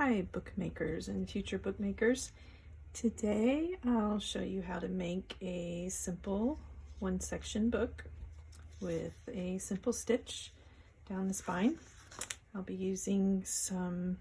Hi bookmakers and future bookmakers. Today I'll show you how to make a simple one section book with a simple stitch down the spine. I'll be using some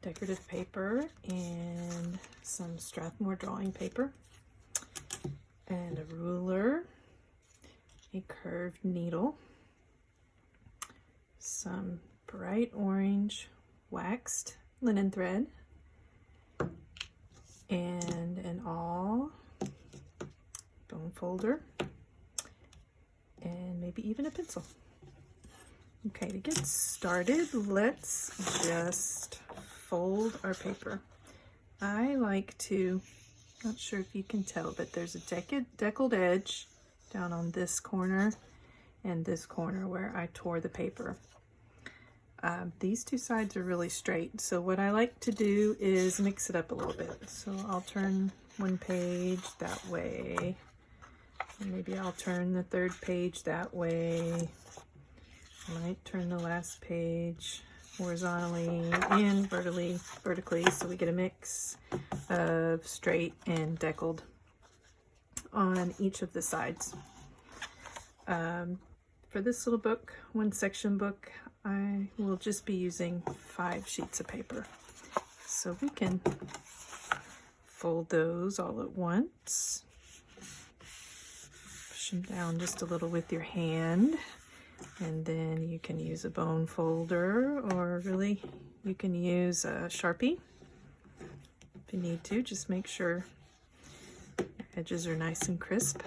decorative paper and some Strathmore drawing paper and a ruler, a curved needle, some bright orange waxed linen thread, and an awl, bone folder, and maybe even a pencil. Okay, to get started, let's just fold our paper. I like to, not sure if you can tell, but there's a deckled edge down on this corner and this corner where I tore the paper. These two sides are really straight, so what I like to do is mix it up a little bit. So I'll turn one page that way, and maybe I'll turn the third page that way. I might turn the last page horizontally and vertically, so we get a mix of straight and deckled on each of the sides. For this little book, one section book, I will just be using 5 sheets of paper. So we can fold those all at once. Push them down just a little with your hand. And then you can use a bone folder, or really you can use a Sharpie if you need to. Just make sure your edges are nice and crisp.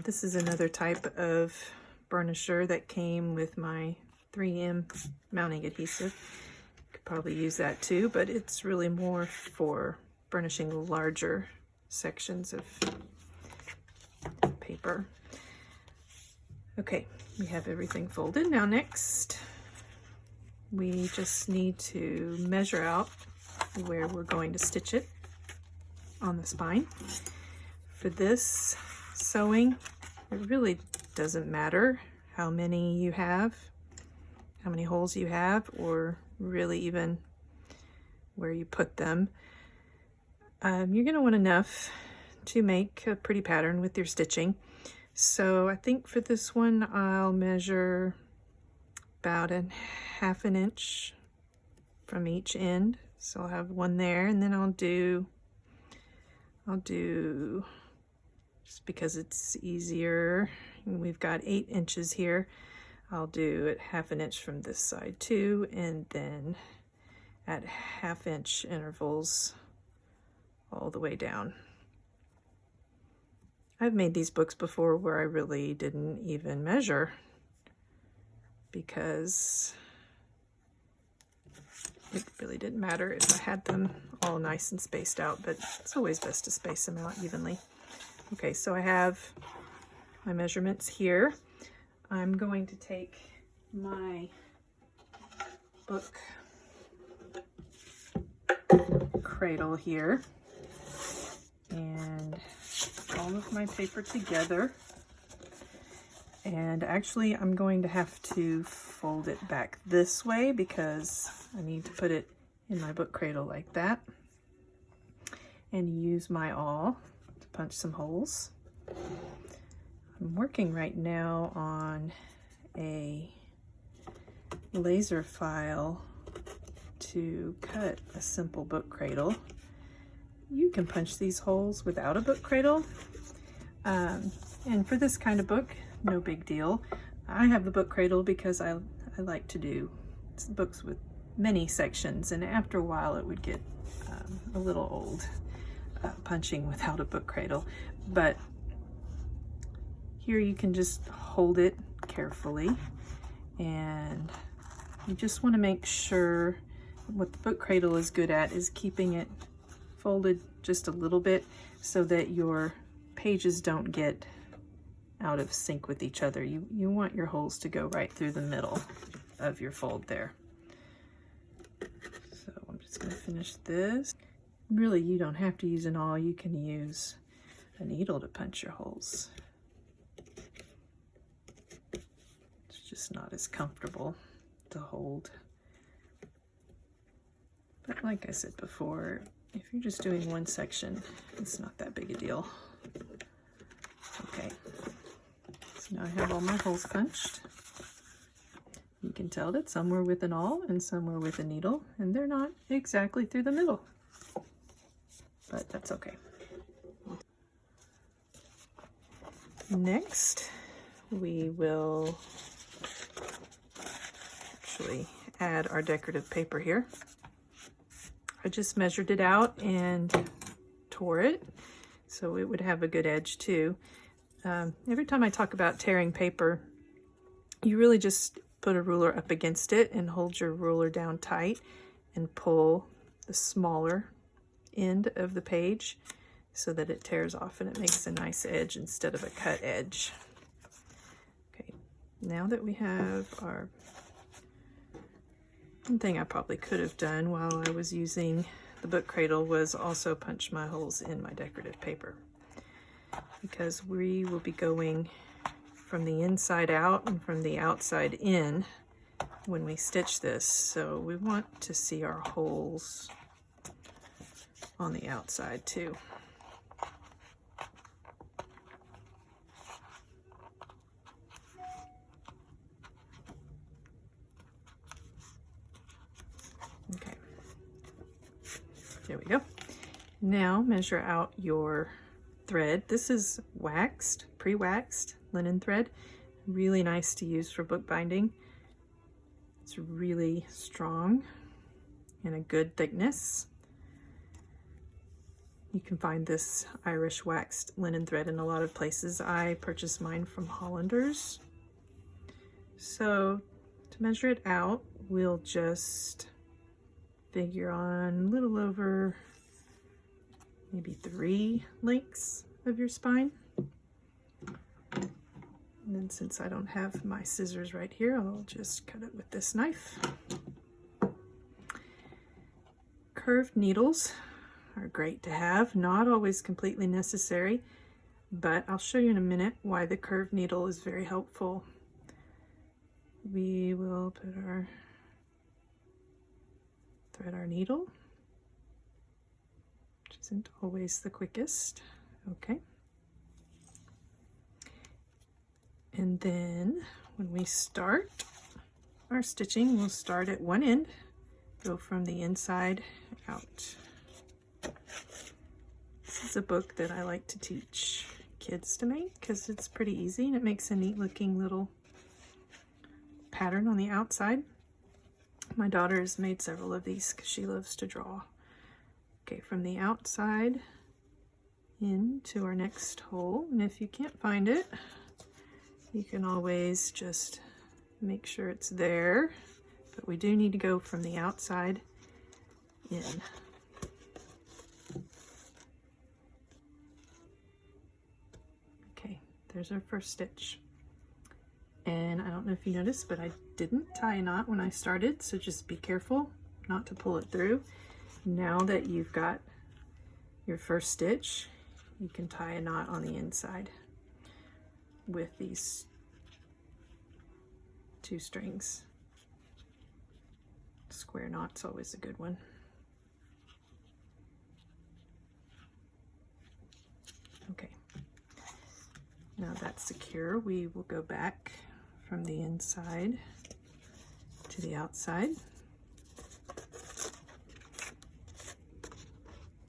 This is another type of burnisher that came with my 3M mounting adhesive. You could probably use that too, but it's really more for burnishing larger sections of paper. Okay, we have everything folded. Now next, we just need to measure out where we're going to stitch it on the spine. For this sewing, it really doesn't matter how many you have, how many holes you have, or really even where you put them. You're going to want enough to make a pretty pattern with your stitching. So I think for this one I'll measure about a 1/2 inch from each end. So I'll have one there, and then I'll do just because it's easier, and we've got 8 inches here, I'll do it 1/2 inch from this side too, and then at 1/2 inch intervals all the way down. I've made these books before where I really didn't even measure because it really didn't matter if I had them all nice and spaced out, but it's always best to space them out evenly. Okay, so I have my measurements here. I'm going to take my book cradle here and all of my paper together, and actually I'm going to have to fold it back this way because I need to put it in my book cradle like that, and use my awl to punch some holes. I'm working right now on a laser file to cut a simple book cradle. You can punch these holes without a book cradle, and for this kind of book, no big deal. I have the book cradle because I like to do books with many sections, and after a while it would get a little old punching without a book cradle. But here you can just hold it carefully, and you just want to make sure what the book cradle is good at is keeping it folded just a little bit so that your pages don't get out of sync with each other. You want your holes to go right through the middle of your fold there. So I'm just going to finish this. Really, you don't have to use an awl. You can use a needle to punch your holes. It's just not as comfortable to hold But like I said before, if you're just doing one section, it's not that big a deal. Okay, so now I have all my holes punched. You can tell that some were with an awl and some were with a needle, and they're not exactly through the middle, but that's okay. Next, we will actually add our decorative paper here. I just measured it out and tore it so it would have a good edge too. Every time I talk about tearing paper, you really just put a ruler up against it and hold your ruler down tight and pull the smaller end of the page so that it tears off and it makes a nice edge instead of a cut edge. Okay, now that we have our... One thing I probably could have done while I was using the book cradle was also punch my holes in my decorative paper, because we will be going from the inside out and from the outside in when we stitch this. So we want to see our holes on the outside too. Okay, there we go. Now measure out your thread. This is waxed, pre-waxed linen thread. Really nice to use for bookbinding. It's really strong and a good thickness. You can find this Irish waxed linen thread in a lot of places. I purchased mine from Hollanders. So to measure it out, we'll just figure on a little over maybe 3 lengths of your spine. And then since I don't have my scissors right here, I'll just cut it with this knife. Curved needles are great to have, not always completely necessary, but I'll show you in a minute why the curved needle is very helpful. We will put our thread our needle, which isn't always the quickest. Okay. And then when we start our stitching, we'll start at one end, go from the inside out. This is a book that I like to teach kids to make because it's pretty easy and it makes a neat looking little pattern on the outside. My daughter has made several of these because she loves to draw. Okay, from the outside into our next hole, and if you can't find it, you can always just make sure it's there, but we do need to go from the outside in. Okay, there's our first stitch. And I don't know if you noticed, but I didn't tie a knot when I started, so just be careful not to pull it through. Now that you've got your first stitch, you can tie a knot on the inside with these 2 strings. Square knot's always a good one. Okay, now that's secure. We will go back from the inside to the outside.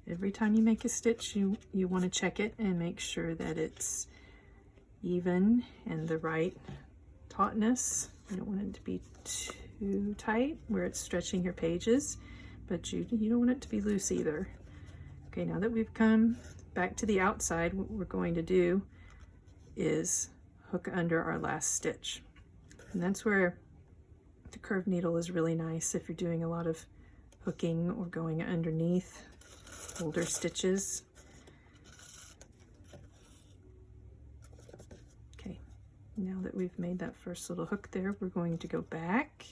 Every time you make a stitch, you want to check it and make sure that it's even and the right tautness. You don't want it to be too tight where it's stretching your pages, but you don't want it to be loose either. Okay, now that we've come back to the outside, what we're going to do is hook under our last stitch. And that's where the curved needle is really nice if you're doing a lot of hooking or going underneath older stitches. Okay, now that we've made that first little hook there, we're going to go back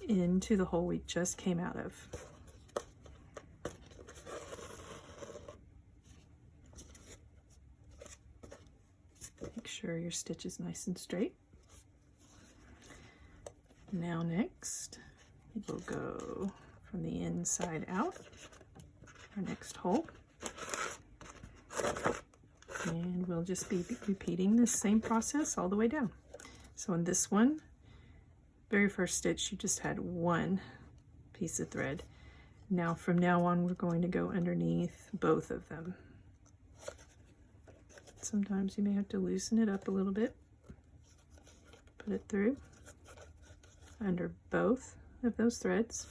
into the hole we just came out of. Make sure your stitch is nice and straight. Now next, we'll go from the inside out, our next hole. And we'll just be repeating this same process all the way down. So in this one, very first stitch, you just had one piece of thread. Now from now on, we're going to go underneath both of them. Sometimes you may have to loosen it up a little bit. Put it through under both of those threads.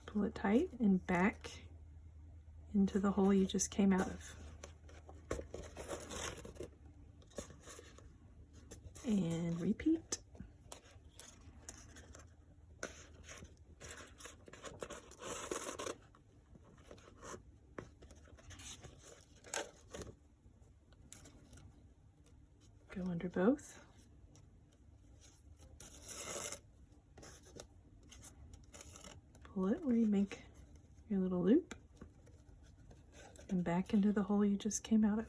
Pull it tight and back into the hole you just came out of. And repeat. Go under both. Pull it where you make your little loop and back into the hole you just came out of.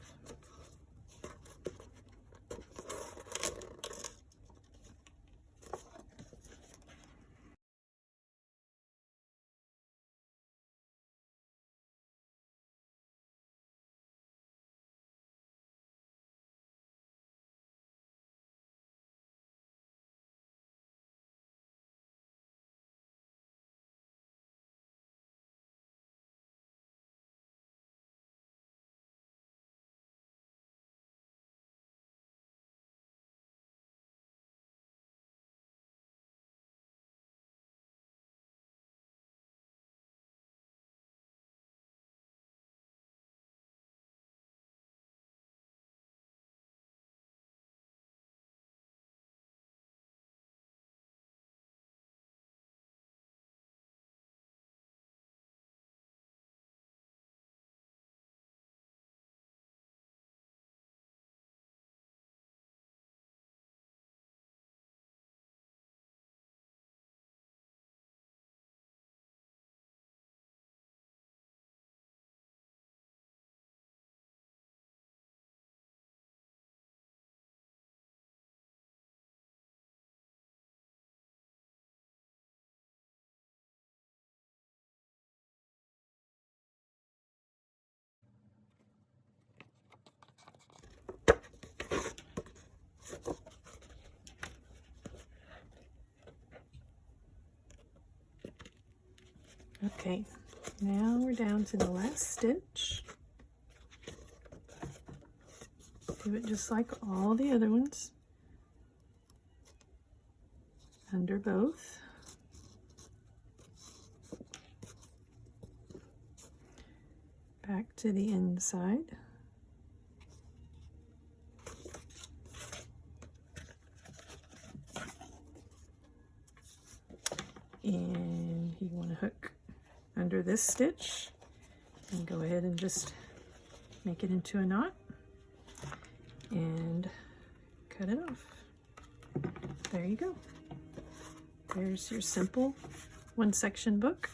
Okay, now we're down to the last stitch. Do it just like all the other ones. Under both. Back to the inside. And you want to hook under this stitch and go ahead and just make it into a knot and cut it off. There you go. There's your simple one section book.